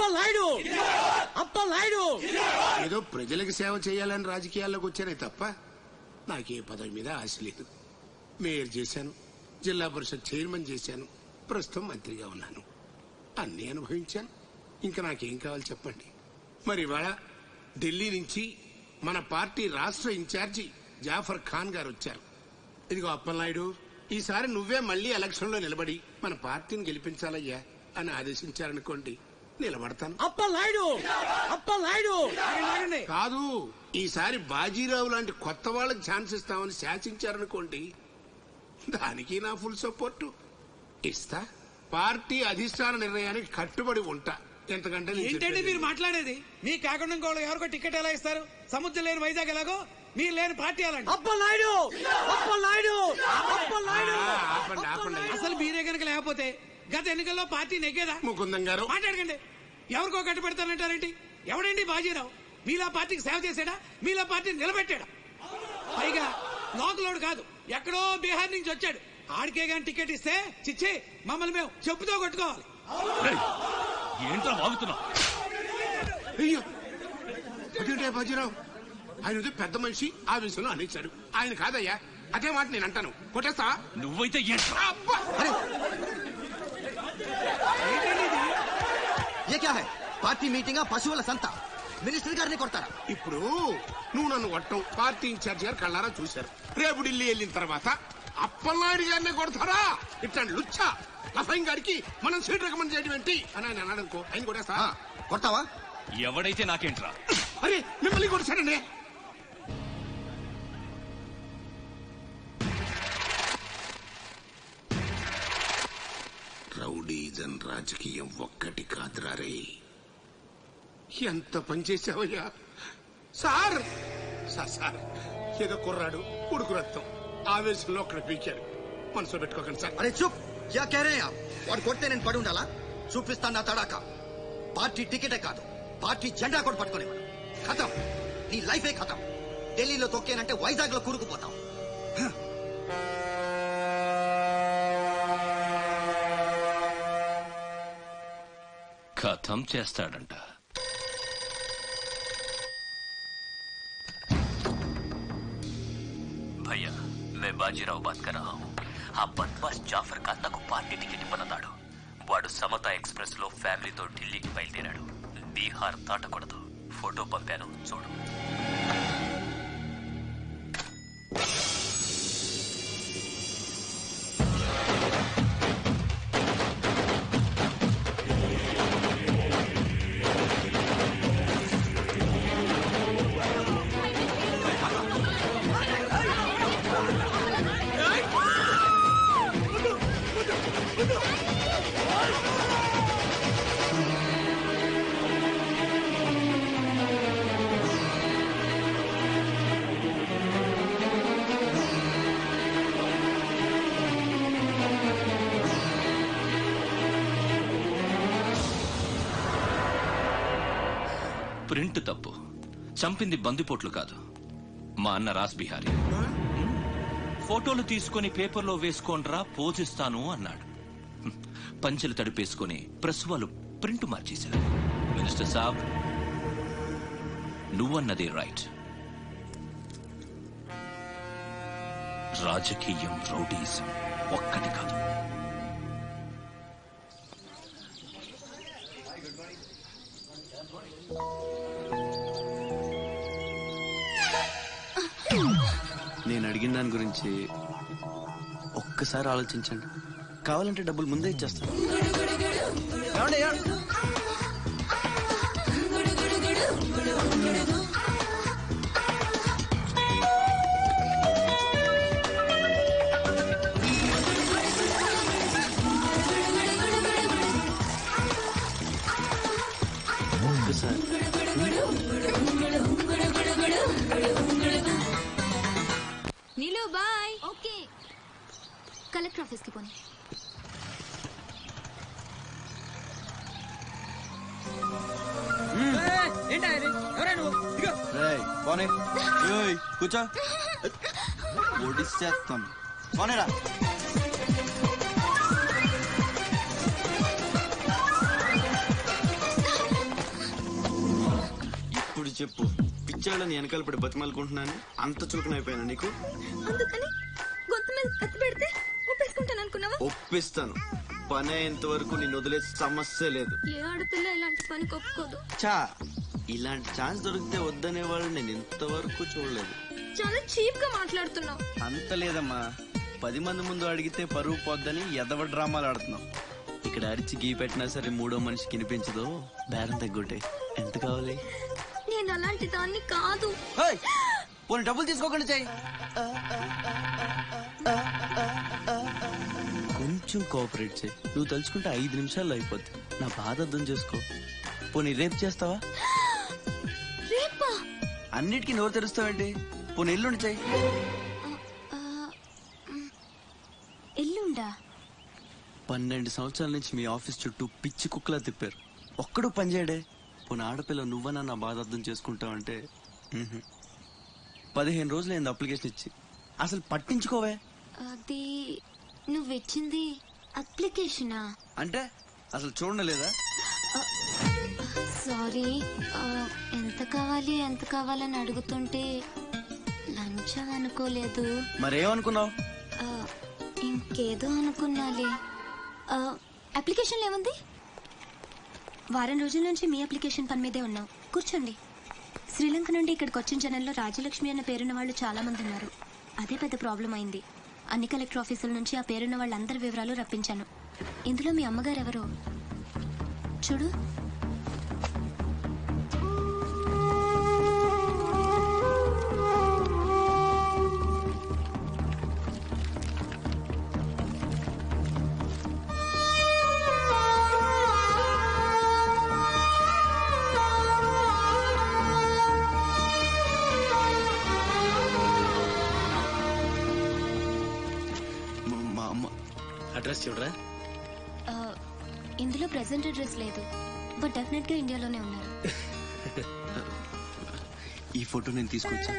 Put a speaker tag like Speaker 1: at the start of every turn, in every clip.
Speaker 1: అప్పలనాయుడు అప్పలనాయుడు.
Speaker 2: ఏదో ప్రజలకు సేవ చేయాలని రాజకీయాల్లోకి వచ్చానే తప్ప నాకే పదవి మీద ఆశ లేదు. మేయర్ చేశాను, జిల్లా పరిషత్ చైర్మన్ చేశాను, ప్రస్తుతం మంత్రిగా ఉన్నాను. అన్నీ అనుభవించాను. ఇంకా నాకేం కావాలి చెప్పండి. మరి ఇవాళ ఢిల్లీ నుంచి మన పార్టీ రాష్ట్ర ఇన్ఛార్జి జాఫర్ ఖాన్ గారు వచ్చారు. ఇదిగో అప్పలనాయుడు, ఈసారి నువ్వే మళ్లీ ఎలక్షన్ లో నిలబడి మన పార్టీని గెలిపించాలయ్యా అని ఆదేశించారనుకోండి, నిలబడతాను.
Speaker 1: అప్పలనాయుడు అప్పలనాయుడు
Speaker 2: కాదు, ఈసారి బాజీరావు లాంటి కొత్త వాళ్ళకి ఛాన్స్ ఇస్తామని శాసించారనుకోండి, దానికి నా ఫుల్ సపోర్టు ఇస్తా. పార్టీ అధిష్టాన నిర్ణయానికి కట్టుబడి ఉంటా. ఎంతకంటే
Speaker 3: ఏంటండి మీరు మాట్లాడేది? మీ కాకుండా ఇంకోళ్ళు ఎవరికో టికెట్ ఎలా ఇస్తారు? సముద్రం లేని వైజాగ్ ఎలాగో మీరు లేని పార్టీ అలాంటి.
Speaker 1: అప్పలనాయుడు అప్పలనాయుడు అప్పలనాయుడు.
Speaker 3: అసలు మీరే కనుక లేకపోతే గత ఎన్నికల్లో పార్టీ నెగ్గేదా?
Speaker 2: ముకుందం గారు
Speaker 3: మాట్లాడకండి. ఎవరికో కట్టు పెడతానంటారేంటి? ఎవడండి బాజీరావు? మీలా పార్టీకి సేవ చేశాడా? మీలా పార్టీని నిలబెట్టాడా? పైగా లోకలోడు కాదు, ఎక్కడో బీహార్ నుంచి వచ్చాడు. ఆడికే గాని టికెట్ ఇస్తే చిచ్చే మమ్మల్ని మేము చెప్పుతో కొట్టుకోవాలి.
Speaker 4: ఏంట్రా వాగుతున్నావు?
Speaker 2: అయ్యో అదేంటే బాజీరావు, ఆయన పెద్ద మనిషి ఆవేశంలో అనేశాడు. ఆయన కాదయ్యా, అదే మాట నేను అంటాను. కొట్టేస్తా.
Speaker 4: నువ్వైతే
Speaker 5: పార్టీ మీటింగ్ పశువుల సంత, మినిస్టర్ గారిని కొడతారా?
Speaker 2: ఇప్పుడు నువ్వు నన్ను కొట్టం పార్టీ ఇన్ఛార్జ్ గారు కళ్ళారా చూశారు. రేపు ఢిల్లీ వెళ్ళిన తర్వాత అప్పలనాయుడు గారిని కొడతారా? ఇట్లాంటి లుచ్చా లఫైన్ గారికి మనం సీట్ రికమెండ్ చేయడం ఏంటి అని ఆయన అన్నాడు అనుకో, ఆయన కొట్టేస్తా.
Speaker 5: కొడతావా?
Speaker 4: ఎవడైతే నాకేంట్రా?
Speaker 2: అరే మిమ్మల్ని కొట్టాడండి. రౌడీజన్ రాజకీయం ఒక్కటి కాదురా రే. ఎంత పనిచేసావయ్యా సార్. సార్ ఏదో కుర్రాడు, ఉడుకు రక్తం, ఆవేశంలో ఒక్కడ పీకాడు. మనసులో పెట్టుకోకండి సార్.
Speaker 5: అరే చూప్, క్యా కహ రహే ఆప్? వాడు కొడితే నేను పడి ఉండాలా? చూపిస్తాను నా తడాక. పార్టీ టికెటే కాదు, పార్టీ జెండా కూడా పట్టుకునేవాడు. ఖతం, నీ లైఫే ఖతం. ఢిల్లీలో తొక్కేనంటే వైజాగ్ లో కూరుకుపోతాం.
Speaker 4: ఖతం చేస్తాడంట.
Speaker 6: भैया मैं बाजीराव बात कर रहा हूँ. ఆ బద్మాష్ జాఫర్ ఖాన్ నాకు పార్టీ టికెట్ ఇవ్వనన్నాడు. వాడు సమతా ఎక్స్ప్రెస్ లో ఫ్యామిలీతో ఢిల్లీకి బయలుదేరాడు. బీహార్ దాటకూడదు. ఫోటో పంపాను, చూడు.
Speaker 4: ప్రింట్ తప్పు. చంపింది బందిపోట్లు కాదు, మా అన్న రాస్ బిహారీ. ఫోటోలు తీసుకుని పేపర్లో వేసుకోండ్రా, పోజిస్తాను అన్నాడు. పంచెలు తడిపేసుకుని ప్రెస్ వాళ్ళు ప్రింట్ మార్చేశారు. మినిస్టర్ సాబ్, నువ్వన్నదే రైట్. రాజకీయం, రౌడీజం ఒక్కటి కాదు.
Speaker 7: నేను అడిగిన దాని గురించి ఒక్కసారి ఆలోచించండి. కావాలంటే డబ్బులు ముందే ఇచ్చేస్తాను.
Speaker 8: नीलू बाय. ओके, कलेक्टर ऑफिस की पोनी.
Speaker 7: కూర్చో, ఓడిస్తాం. పోనేరా. చెప్పు, పిచ్చాళ్ళని వెనకాల పడి బతిమాలుకుంటున్నాను, అంత చులకనైపోయాను నీకు?
Speaker 8: అందుకని గొంతు మీద కత్తి పెడితే ఒప్పేసుకుంటాను అనుకున్నావా?
Speaker 7: ఒప్పిస్తాను. పని అయ్యేంత వరకు నేను వదిలేసే సమస్య లేదు.
Speaker 8: ఏ ఆడపిల్ల ఇలాంటి పని ఒప్పుకోదు.
Speaker 7: చా, ఇలాంటి ఛాన్స్ దొరికితే వద్దనే వాళ్ళు నేను ఇంతవరకు చూడలేదు.
Speaker 8: చాలా చీప్ గా మాట్లాడుతున్నావు.
Speaker 7: అంత లేదమ్మా, 10 మంది ముందు అడిగితే పరువు పోద్దని ఎదవ డ్రామాలు ఆడుతున్నాం. ఇక్కడ అరిచి గీ పెట్టినా సరే మూడో మనిషికి వినిపించదు. బేరం తగ్గుంటే ఎంత కావాలి?
Speaker 8: నేను అలాంటి దాన్ని కాదు.
Speaker 7: పోనీ డబ్బులు తీసుకోకుండా చెయ్యి. కొంచెం కోఆపరేట్ చేయి. నువ్వు తలుచుకుంటే 5 నిమిషాల్లో అయిపోద్ది. నా బాధ అర్థం చేసుకో. పోనీ రేపు చేస్తావా?
Speaker 8: రేపా?
Speaker 7: అన్నిటికీ నోరు తెరుస్తావేంటి? పోనీ ఎల్లుండి చెయ్యి.
Speaker 8: ఎల్లుండా?
Speaker 7: 12 సంవత్సరాల నుంచి మీ ఆఫీస్ చుట్టూ పిచ్చి కుక్కలా తిప్పారు, ఒక్కడూ పనిచేయడే. పోనీ ఆడపిల్ల నువ్వన్నా నా బాధ అర్థం చేసుకుంటావంటే 15 రోజులు అయింది అప్లికేషన్ ఇచ్చి, అసలు పట్టించుకోవే.
Speaker 8: అది నువ్విచ్చింది అప్లికేషనా?
Speaker 7: అంటే అసలు చూడలేదా?
Speaker 8: సారీ, ఎంత కావాలని అడుగుతుంటే లంచం అనుకోలేదు.
Speaker 7: మరేమనుకున్నావు?
Speaker 8: ఇంకేదో అనుకున్నాలే. అప్లికేషన్ ఏముంది? వారం రోజుల నుంచి మీ అప్లికేషన్ పని మీదే ఉన్నాం. కూర్చోండి. శ్రీలంక నుండి ఇక్కడికి వచ్చిన జనంలో రాజలక్ష్మి అన్న పేరున్న వాళ్ళు చాలా మంది ఉన్నారు. అదే పెద్ద ప్రాబ్లం అయింది. అన్ని కలెక్టర్ ఆఫీసుల నుంచి ఆ పేరున్న వాళ్ళందరి వివరాలు రప్పించాను. ఇందులో మీ అమ్మగారు ఎవరో చూడు.
Speaker 1: అడ్రస్ చూడరా.
Speaker 8: ఇందులో ప్రెసెంట్ అడ్రస్ లేదు, బట్ డెఫినెట్ గా ఇండియాలోనే ఉన్నారు.
Speaker 7: ఈ ఫోటో నేను తీసుకొచ్చా.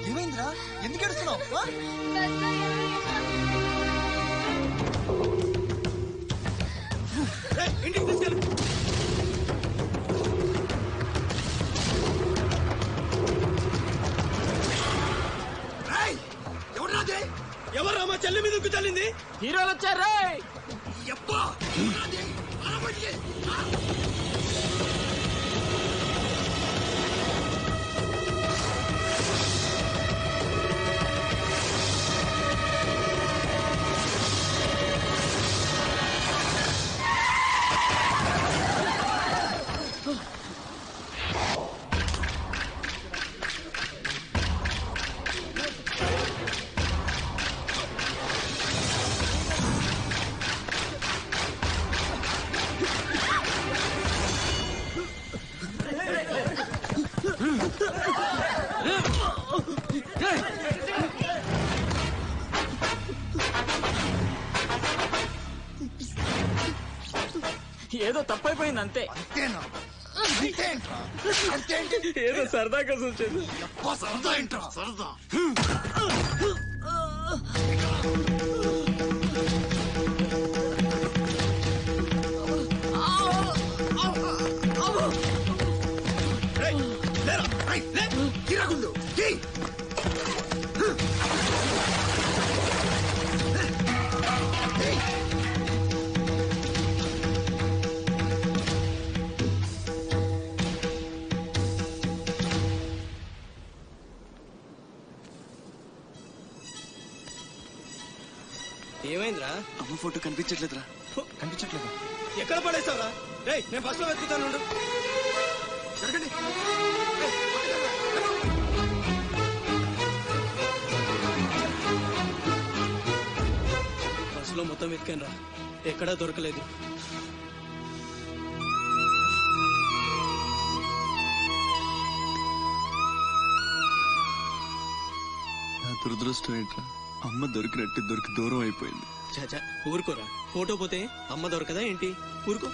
Speaker 5: ఏమైందిరా? ఎందుకు ఏడుస్తున్నావు?
Speaker 1: ఇంటికి తీసుకెళ్ళు. ఎవరు మా చెల్లి మీద ఉక్కు చల్లింది?
Speaker 3: హీరోలు వచ్చారా? ఏదో తప్పైపోయింది అంతే. ఏదో సరదాగా చూసేది.
Speaker 2: సరదా ఏంట్రా సరదా? తిరగుండు.
Speaker 1: పడేసావురా?
Speaker 7: అమ్మ ఫోటో కనిపించట్లేదురా. కనిపించట్లేదు.
Speaker 1: ఎక్కడ పడేసావురా? రేయ్, నేను బస్ లో వెతుకుతాను.
Speaker 2: జరగండి.
Speaker 1: బస్ లో మొత్తం వెతికాను రా, ఎక్కడా దొరకలేదు.
Speaker 7: నా దురదృష్టం ఏంట్రా, అమ్మ దొరికి దూరం అయిపోయింది.
Speaker 1: చాచా ఊరుకోరా, ఫోటో పోతే అమ్మ దొరకదా ఏంటి? ఊరుకో.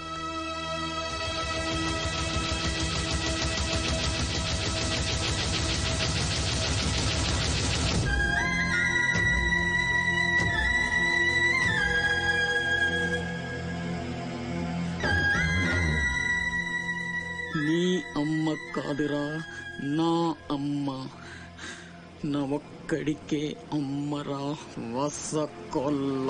Speaker 9: నీ అమ్మ కాదురా, నా అమ్మ. నా ఒక్కడికే అమ్మరా వసకొల్ల.